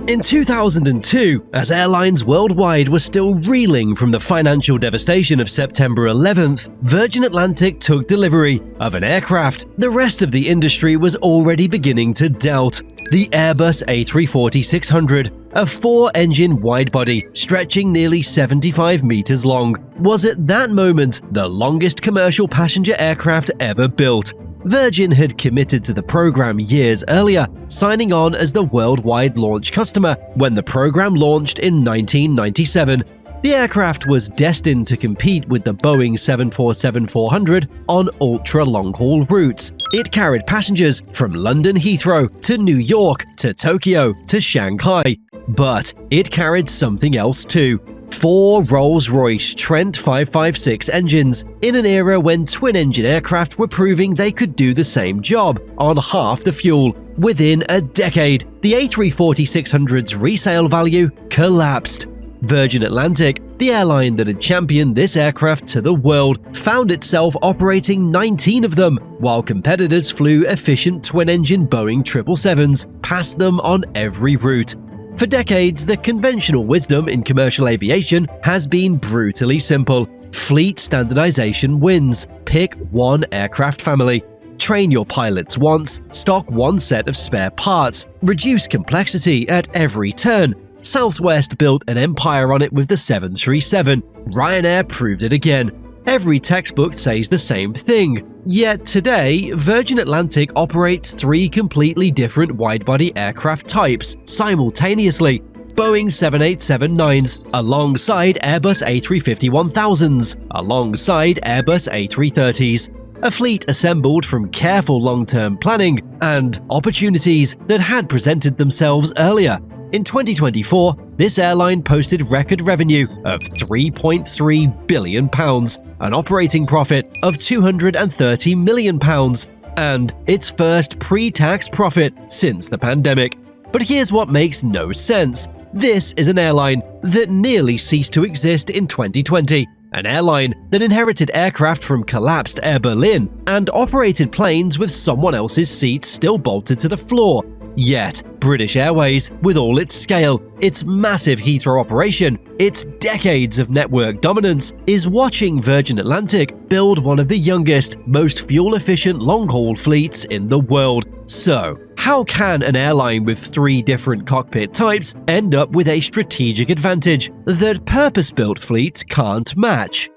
In 2002, as airlines worldwide were still reeling from the financial devastation of September 11th, Virgin Atlantic took delivery of an aircraft the rest of the industry was already beginning to doubt: the Airbus A340-600, a four-engine wide-body stretching nearly 75 meters long, was at that moment the longest commercial passenger aircraft ever built. Virgin had committed to the program years earlier, signing on as the worldwide launch customer when the program launched in 1997. The aircraft was destined to compete with the Boeing 747-400 on ultra-long-haul routes. It carried passengers from London Heathrow to New York to Tokyo to Shanghai. But it carried something else too: 4 Rolls-Royce Trent 556 engines, in an era when twin-engine aircraft were proving they could do the same job on half the fuel. Within a decade, the A340-600's resale value collapsed. Virgin Atlantic, the airline that had championed this aircraft to the world, found itself operating 19 of them, while competitors flew efficient twin-engine Boeing 777s past them on every route. For decades, the conventional wisdom in commercial aviation has been brutally simple: fleet standardization wins. Pick one aircraft family. Train your pilots once, stock one set of spare parts, reduce complexity at every turn. Southwest built an empire on it with the 737. Ryanair proved it again. Every textbook says the same thing. Yet today, Virgin Atlantic operates 3 completely different wide-body aircraft types simultaneously: Boeing 787-9s alongside Airbus A350-1000s, alongside Airbus A330s. A fleet assembled from careful long-term planning and opportunities that had presented themselves earlier. In 2024, this airline posted record revenue of £3.3 billion, an operating profit of £230 million, and its first pre-tax profit since the pandemic. But here's what makes no sense. This is an airline that nearly ceased to exist in 2020. An airline that inherited aircraft from collapsed Air Berlin and operated planes with someone else's seats still bolted to the floor. Yet, British Airways, with all its scale, its massive Heathrow operation, its decades of network dominance, is watching Virgin Atlantic build one of the youngest, most fuel-efficient long-haul fleets in the world. So, how can an airline with 3 different cockpit types end up with a strategic advantage that purpose-built fleets can't match?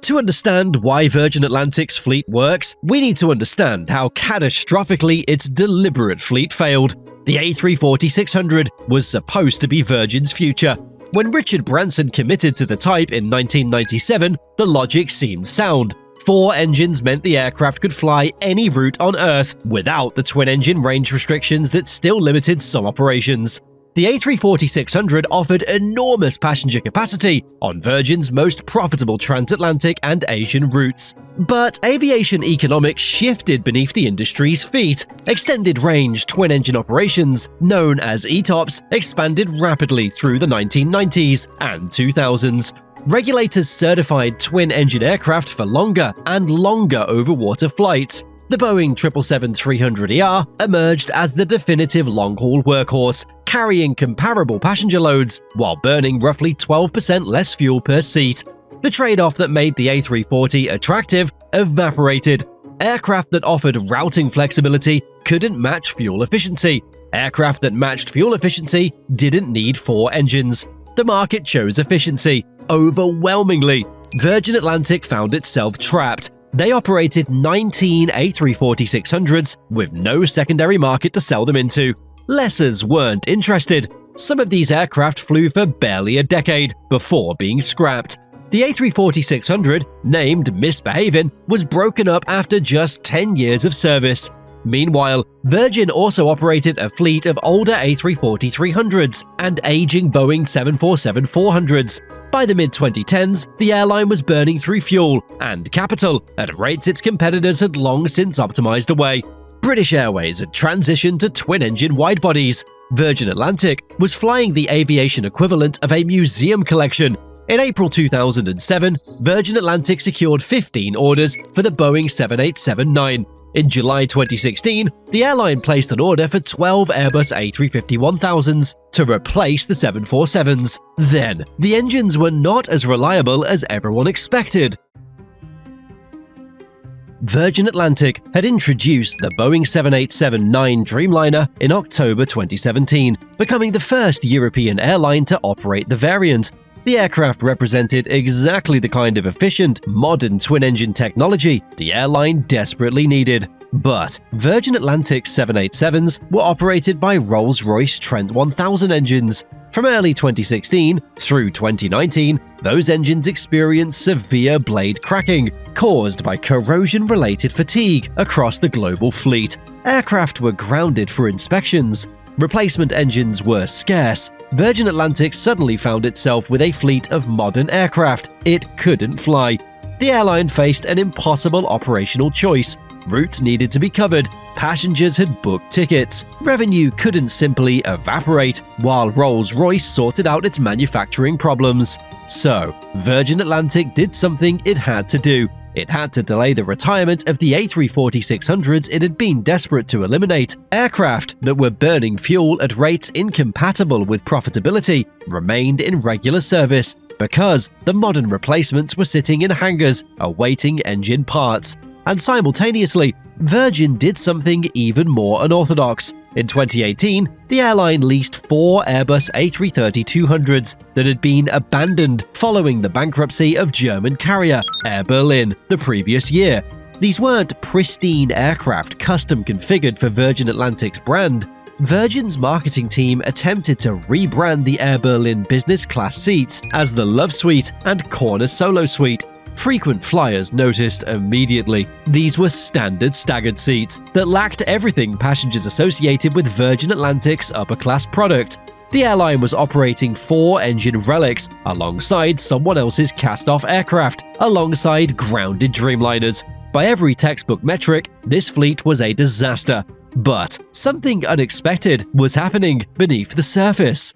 To understand why Virgin Atlantic's fleet works, we need to understand how catastrophically its deliberate fleet failed. The A340-600 was supposed to be Virgin's future. When Richard Branson committed to the type in 1997, the logic seemed sound. 4 engines meant the aircraft could fly any route on Earth without the twin-engine range restrictions that still limited some operations. The A340-600 offered enormous passenger capacity on Virgin's most profitable transatlantic and Asian routes. But aviation economics shifted beneath the industry's feet. Extended range twin-engine operations, known as ETOPS, expanded rapidly through the 1990s and 2000s. Regulators certified twin-engine aircraft for longer and longer over-water flights. The Boeing 777-300ER emerged as the definitive long-haul workhorse, carrying comparable passenger loads while burning roughly 12% less fuel per seat. The trade-off that made the A340 attractive evaporated. Aircraft that offered routing flexibility couldn't match fuel efficiency. Aircraft that matched fuel efficiency didn't need 4 engines. The market chose efficiency. Overwhelmingly, Virgin Atlantic found itself trapped. They operated 19 A340-600s with no secondary market to sell them into. Lessors weren't interested. Some of these aircraft flew for barely a decade before being scrapped. The A340-600, named Misbehavin', was broken up after just 10 years of service. Meanwhile, Virgin also operated a fleet of older A340-300s and aging Boeing 747-400s. By the mid-2010s, the airline was burning through fuel and capital at rates its competitors had long since optimized away. British Airways had transitioned to twin-engine widebodies. Virgin Atlantic was flying the aviation equivalent of a museum collection. In April 2007, Virgin Atlantic secured 15 orders for the Boeing 787-9. In July 2016, the airline placed an order for 12 Airbus A350-1000s to replace the 747s. Then, the engines were not as reliable as everyone expected. Virgin Atlantic had introduced the Boeing 787-9 Dreamliner in October 2017, becoming the first European airline to operate the variant. The aircraft represented exactly the kind of efficient, modern twin-engine technology the airline desperately needed. But Virgin Atlantic's 787s were operated by Rolls-Royce Trent 1000 engines. From early 2016 through 2019, those engines experienced severe blade cracking, caused by corrosion-related fatigue across the global fleet. Aircraft were grounded for inspections. Replacement engines were scarce. Virgin Atlantic suddenly found itself with a fleet of modern aircraft it couldn't fly. The airline faced an impossible operational choice. Routes needed to be covered, passengers had booked tickets, revenue couldn't simply evaporate, while Rolls-Royce sorted out its manufacturing problems. So, Virgin Atlantic did something it had to do. It had to delay the retirement of the A340-600s it had been desperate to eliminate. Aircraft that were burning fuel at rates incompatible with profitability remained in regular service because the modern replacements were sitting in hangars awaiting engine parts. And simultaneously, Virgin did something even more unorthodox. In 2018, the airline leased 4 Airbus A330-200s that had been abandoned following the bankruptcy of German carrier Air Berlin the previous year. These weren't pristine aircraft custom configured for Virgin Atlantic's brand. Virgin's marketing team attempted to rebrand the Air Berlin business class seats as the Love Suite and Corner Solo Suite. Frequent flyers noticed immediately. These were standard staggered seats that lacked everything passengers associated with Virgin Atlantic's upper-class product. The airline was operating 4 engine relics alongside someone else's cast-off aircraft, alongside grounded Dreamliners. By every textbook metric, this fleet was a disaster. But something unexpected was happening beneath the surface.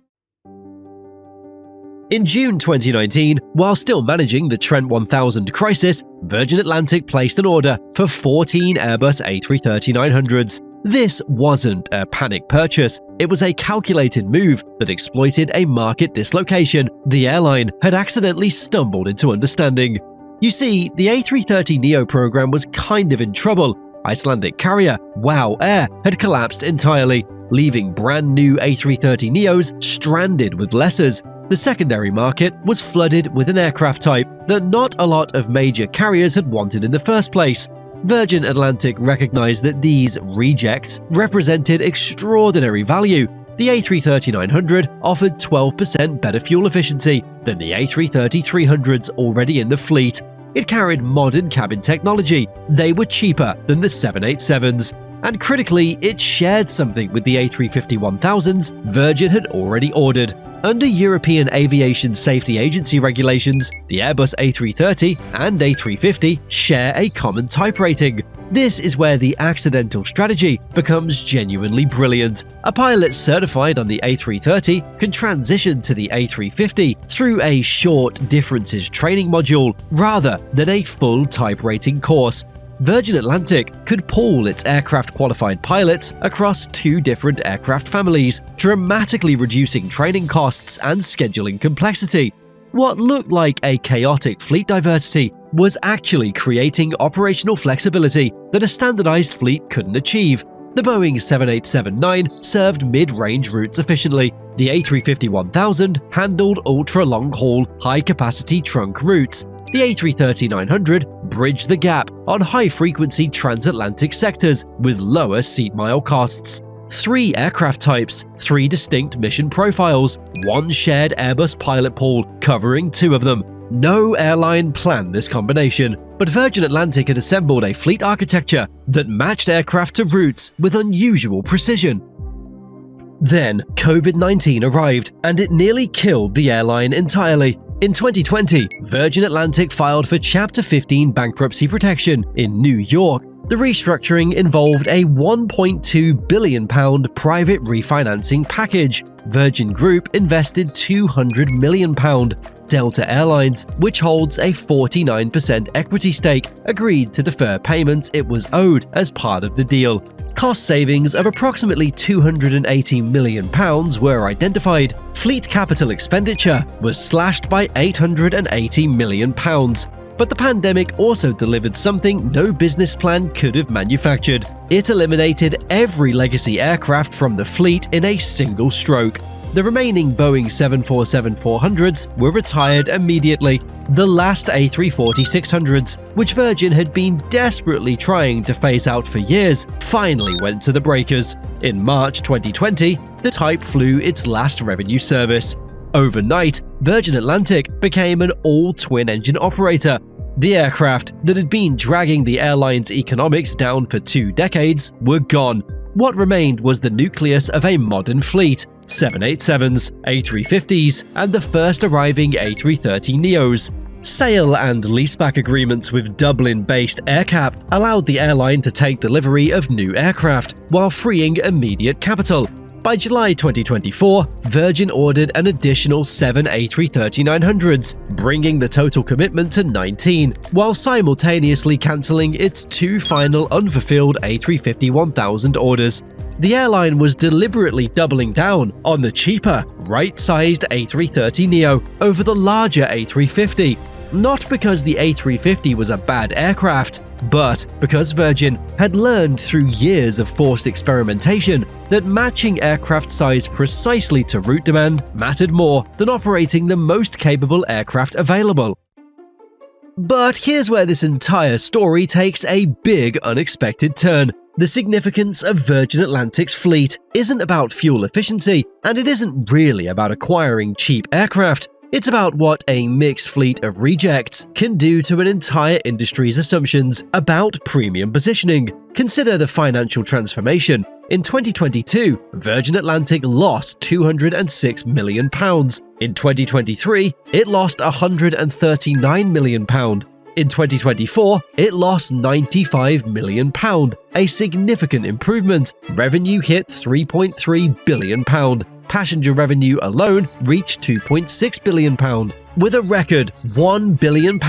In June 2019, while still managing the Trent 1000 crisis, Virgin Atlantic placed an order for 14 Airbus A330-900s. This wasn't a panic purchase, it was a calculated move that exploited a market dislocation the airline had accidentally stumbled into understanding. You see, the A330neo program was kind of in trouble. Icelandic carrier WOW Air had collapsed entirely, leaving brand new A330neos stranded with lessors. The secondary market was flooded with an aircraft type that not a lot of major carriers had wanted in the first place. Virgin Atlantic recognized that these rejects represented extraordinary value. The A330-900 offered 12% better fuel efficiency than the A330-300s already in the fleet. It carried modern cabin technology. They were cheaper than the 787s. And critically, it shared something with the A350-1000s Virgin had already ordered. Under European Aviation Safety Agency regulations, the Airbus A330 and A350 share a common type rating. This is where the accidental strategy becomes genuinely brilliant. A pilot certified on the A330 can transition to the A350 through a short differences training module rather than a full type rating course. Virgin Atlantic could pool its aircraft-qualified pilots across 2 different aircraft families, dramatically reducing training costs and scheduling complexity. What looked like a chaotic fleet diversity was actually creating operational flexibility that a standardized fleet couldn't achieve. The Boeing 787-9 served mid-range routes efficiently. The A350-1000 handled ultra-long-haul, high-capacity trunk routes. The A330-900 bridged the gap on high-frequency transatlantic sectors with lower seat mile costs. 3 aircraft types, 3 distinct mission profiles, 1 shared Airbus pilot pool covering 2 of them. No airline planned this combination, but Virgin Atlantic had assembled a fleet architecture that matched aircraft to routes with unusual precision. Then, COVID-19 arrived, and it nearly killed the airline entirely. In 2020, Virgin Atlantic filed for Chapter 15 bankruptcy protection in New York. The restructuring involved a £1.2 billion private refinancing package. Virgin Group invested £200 million. Delta Airlines, which holds a 49% equity stake, agreed to defer payments it was owed as part of the deal. Cost savings of approximately £280 million were identified. Fleet capital expenditure was slashed by £880 million. But the pandemic also delivered something no business plan could have manufactured. It eliminated every legacy aircraft from the fleet in a single stroke. The remaining Boeing 747-400s were retired immediately. The last A340-600s, which Virgin had been desperately trying to phase out for years, finally went to the breakers. In March 2020, the type flew its last revenue service. Overnight, Virgin Atlantic became an all-twin-engine operator. The aircraft that had been dragging the airline's economics down for 2 decades were gone. What remained was the nucleus of a modern fleet: 787s, A350s, and the first arriving A330neos. Sale and leaseback agreements with Dublin-based AerCap allowed the airline to take delivery of new aircraft while freeing immediate capital. By July 2024, Virgin ordered an additional 7 A330-900s, bringing the total commitment to 19, while simultaneously cancelling its 2 final unfulfilled A350-1000 orders. The airline was deliberately doubling down on the cheaper, right-sized A330neo over the larger A350, not because the A350 was a bad aircraft, but because Virgin had learned through years of forced experimentation that matching aircraft size precisely to route demand mattered more than operating the most capable aircraft available. But here's where this entire story takes a big unexpected turn. The significance of Virgin Atlantic's fleet isn't about fuel efficiency, and it isn't really about acquiring cheap aircraft. It's about what a mixed fleet of rejects can do to an entire industry's assumptions about premium positioning. Consider the financial transformation. In 2022, Virgin Atlantic lost £206 million. In 2023, it lost £139 million. In 2024, it lost £95 million, a significant improvement. Revenue hit £3.3 billion. Passenger revenue alone reached £2.6 billion, with a record £1 billion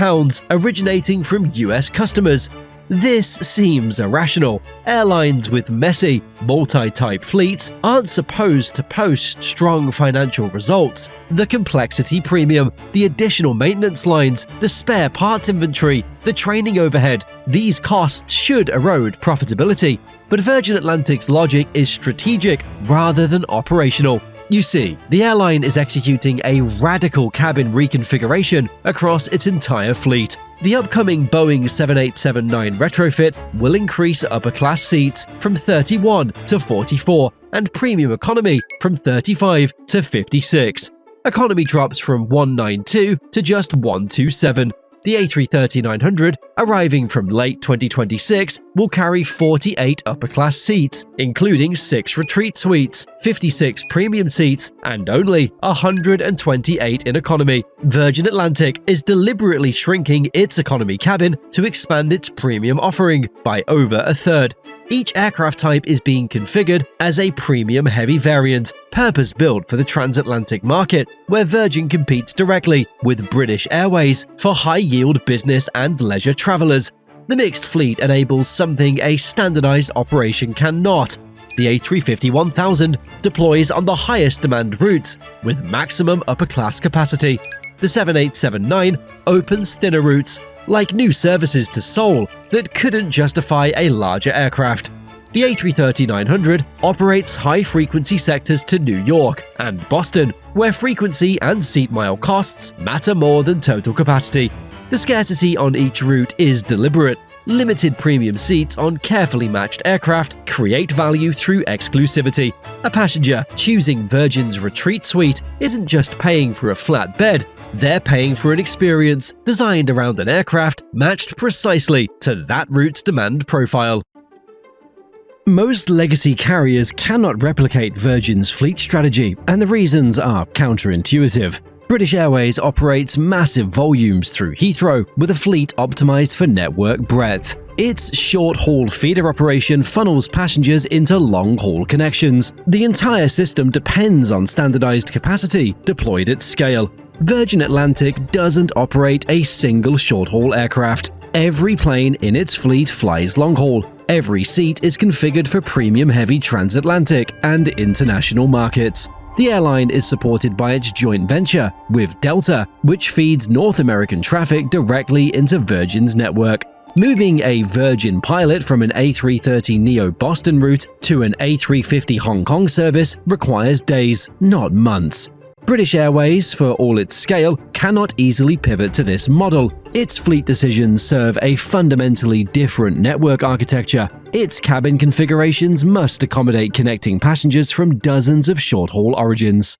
originating from US customers. This seems irrational. Airlines with messy, multi-type fleets aren't supposed to post strong financial results. The complexity premium, the additional maintenance lines, the spare parts inventory, the training overhead, these costs should erode profitability. But Virgin Atlantic's logic is strategic rather than operational. You see, the airline is executing a radical cabin reconfiguration across its entire fleet. The upcoming Boeing 787-9 retrofit will increase upper-class seats from 31 to 44 and premium economy from 35 to 56. Economy drops from 192 to just 127. The A330-900, arriving from late 2026, will carry 48 upper-class seats, including 6 retreat suites, 56 premium seats, and only 128 in economy. Virgin Atlantic is deliberately shrinking its economy cabin to expand its premium offering by over a third. Each aircraft type is being configured as a premium heavy variant, purpose-built for the transatlantic market, where Virgin competes directly with British Airways for high-yield business and leisure travelers. The mixed fleet enables something a standardized operation cannot. The A350-1000 deploys on the highest demand routes with maximum upper-class capacity. The 787-9 opens thinner routes, like new services to Seoul that couldn't justify a larger aircraft. The A330-900 operates high-frequency sectors to New York and Boston, where frequency and seat mile costs matter more than total capacity. The scarcity on each route is deliberate. Limited premium seats on carefully matched aircraft create value through exclusivity. A passenger choosing Virgin's retreat suite isn't just paying for a flat bed, they're paying for an experience designed around an aircraft matched precisely to that route's demand profile. Most legacy carriers cannot replicate Virgin's fleet strategy, and the reasons are counterintuitive. British Airways operates massive volumes through Heathrow with a fleet optimized for network breadth. Its short-haul feeder operation funnels passengers into long-haul connections. The entire system depends on standardized capacity deployed at scale. Virgin Atlantic doesn't operate a single short-haul aircraft. Every plane in its fleet flies long-haul. Every seat is configured for premium heavy transatlantic and international markets. The airline is supported by its joint venture with Delta, which feeds North American traffic directly into Virgin's network. Moving a Virgin pilot from an A330neo Boston route to an A350 Hong Kong service requires days, not months. British Airways, for all its scale, cannot easily pivot to this model. Its fleet decisions serve a fundamentally different network architecture. Its cabin configurations must accommodate connecting passengers from dozens of short-haul origins.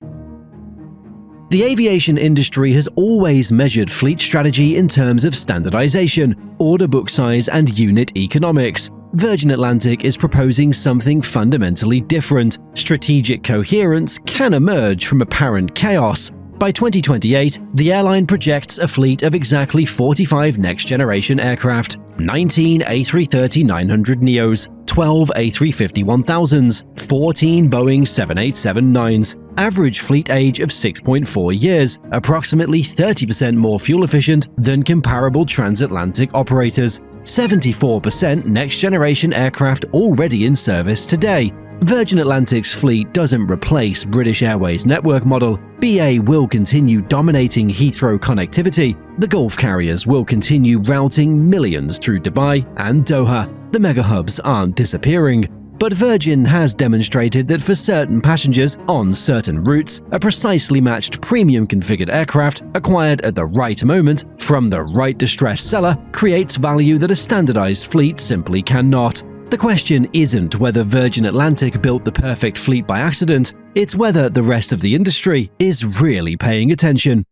The aviation industry has always measured fleet strategy in terms of standardization, order book size, and unit economics. Virgin Atlantic is proposing something fundamentally different. Strategic coherence can emerge from apparent chaos. By 2028, the airline projects a fleet of exactly 45 next-generation aircraft, 19 A330-900 neos, 12 A350-1000s, 14 Boeing 787-9s, average fleet age of 6.4 years, approximately 30% more fuel efficient than comparable transatlantic operators, 74% next-generation aircraft already in service today. Virgin Atlantic's fleet doesn't replace British Airways' network model. BA will continue dominating Heathrow connectivity. The Gulf carriers will continue routing millions through Dubai and Doha. The mega hubs aren't disappearing. But Virgin has demonstrated that for certain passengers on certain routes, a precisely matched premium configured aircraft acquired at the right moment from the right distressed seller creates value that a standardized fleet simply cannot. The question isn't whether Virgin Atlantic built the perfect fleet by accident, it's whether the rest of the industry is really paying attention.